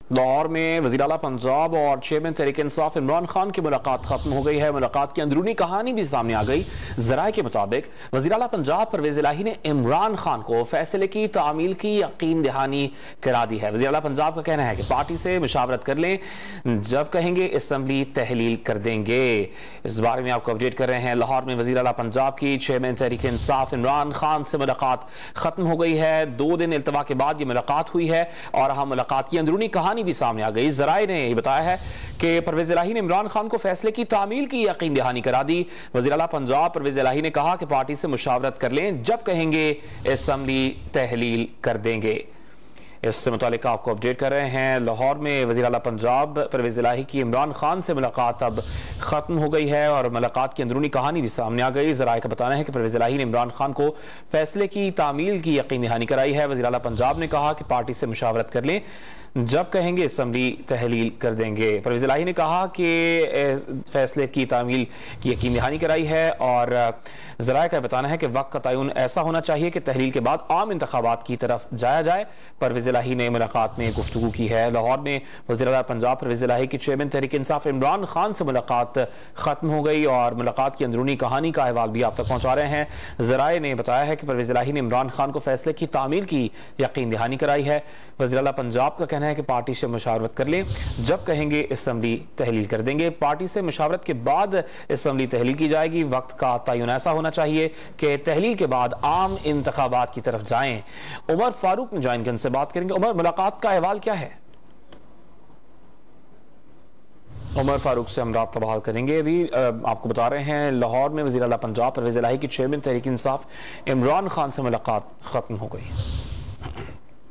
लाहौर में वज़ीर आला पंजाब और चेयरमैन तहरीक इंसाफ इमरान खान की मुलाकात खत्म हो गई है। मुलाकात की अंदरूनी कहानी भी सामने आ गई। ज़राए के मुताबिक वज़ीर आला पंजाब परवेज़ इलाही ने इमरान खान को फैसले की तामील की यकीन दहानी करा दी है। वज़ीर आला पंजाब का कहना है कि पार्टी से मुशावरत कर लें, जब कहेंगे असम्बली तहलील कर देंगे। इस बारे में आपको अपडेट कर रहे हैं। लाहौर में वज़ीर आला पंजाब की चेयरमैन तहरीक इंसाफ इमरान खान से मुलाकात खत्म हो गई है। 2 दिन इल्तवा के बाद ये मुलाकात हुई है और हम मुलाकात की अंदरूनी कहानी भी सामने आ गई। ज़राए ने बताया है कि परवेज़ इलाही ने इमरान खान को फैसले की तामील की यकीन दहानी करा दी। वज़ीर आला पंजाब परवेज़ इलाही ने कहा कि पार्टी से मुशावरत कर लें, जब कहेंगे असम्बली तहलील कर देंगे। इससे मुतालिक आपको अपडेट कर रहे हैं। लाहौर में वज़ीर आला पंजाब परवेज़ इलाही की इमरान खान से मुलाकात अब खत्म हो गई है और मुलाकात की अंदरूनी कहानी भी सामने आ गई। ज़राए का बताना है कि परवेज़ इलाही ने इमरान खान को फैसले की तामील की यकीन दहानी कराई है। वज़ीर आला पंजाब ने कहा कि पार्टी से मुशावरत कर लें, जब कहेंगे असम्बली तहलील कर देंगे। परवेज़ इलाही ने कहा कि फैसले की तामील की यकीन दहानी कराई है और ज़राए का बताना है कि वक्त का तयन ऐसा होना चाहिए कि तहलील के बाद आम इंतखाबात की तरफ जाया जाए। परवेज़ इलाही ने मुलाकात में गुफ्तगू की है। लाहौर में वज़ीर आला पंजाब परवेज़ इलाही की चेयरमैन तहरीक इंसाफ इमरान खान से मुलाकात खत्म हो गई और मुलाकात की अंदरूनी कहानी का अहवाल भी आप तक पहुँचा रहे हैं। ज़राए ने बताया है कि परवेज़ इलाही ने इमरान खान को फैसले की तामील की यकीन दहानी कराई है। वज़ीर आला पंजाब का कहना है कि पार्टी से मुशावरत कर लें, जब कहेंगे असम्बली तहलील कर देंगे। पार्टी से मुशावरत के बाद असम्बली तहलील की जाएगी। वक्त का तयन ऐसा होना चाहिए कि तहलील के बाद आम इंतखाबात की तरफ जाएं। उमर फारूक ने ज्वाइन किया, से बात करेंगे। उमर, मुलाकात का अहवाल क्या है? उमर फारूक से हम राब्ता बहाल करेंगे। अभी आपको बता रहे हैं लाहौर में वज़ीर आला पंजाब परवेज़ इलाही की चेयरमैन तहरीक इंसाफ इमरान खान से मुलाकात खत्म हो गई।